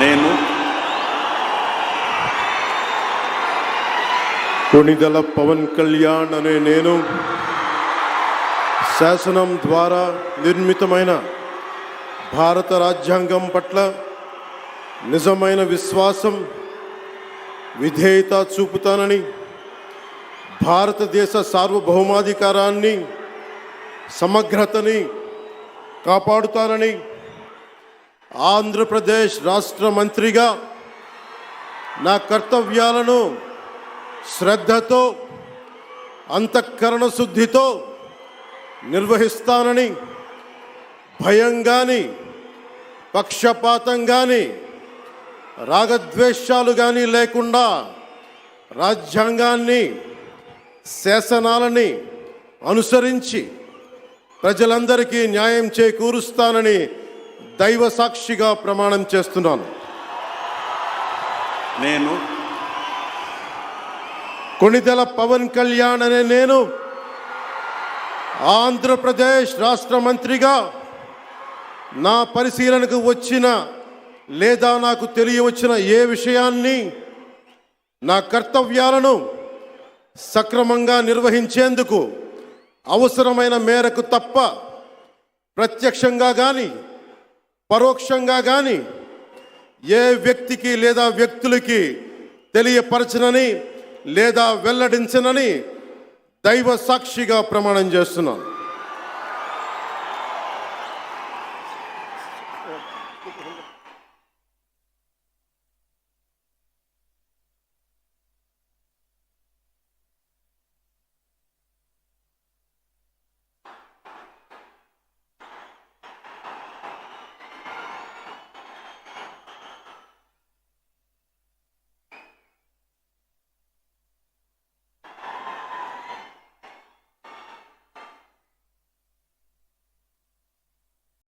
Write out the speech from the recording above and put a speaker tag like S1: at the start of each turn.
S1: నేను
S2: కొణిదెల పవన్ కళ్యాణ్ అనే నేను శాసనం ద్వారా నిర్మితమైన భారత రాజ్యాంగం పట్ల నిజమైన విశ్వాసం, విధేయత చూపుతానని, భారతదేశ సార్వభౌమాధికారాన్ని, సమగ్రతని కాపాడుతానని, ఆంధ్రప్రదేశ్ రాష్ట్ర మంత్రిగా నా కర్తవ్యాలను శ్రద్ధతో, అంతఃకరణ శుద్ధితో నిర్వహిస్తానని, భయం కానీ, పక్షపాతం కానీ, రాగద్వేషాలు కానీ లేకుండా రాజ్యాంగాన్ని, శాసనాలని అనుసరించి ప్రజలందరికీ న్యాయం చేకూరుస్తానని దైవ సాక్షిగా ప్రమాణం చేస్తున్నాను.
S1: నేను
S2: కొణిదెల పవన్ కళ్యాణ్ అనే నేను ఆంధ్రప్రదేశ్ రాష్ట్ర మంత్రిగా నా పరిశీలనకు వచ్చిన లేదా నాకు తెలియవచ్చిన ఏ విషయాన్ని, నా కర్తవ్యాలను సక్రమంగా నిర్వహించేందుకు అవసరమైన మేరకు తప్ప ప్రత్యక్షంగా కానీ పరోక్షంగా కానీ ఏ వ్యక్తికి లేదా వ్యక్తులకి తెలియపరచనని లేదా వెల్లడించనని దైవ సాక్షిగా ప్రమాణం చేస్తున్నాను.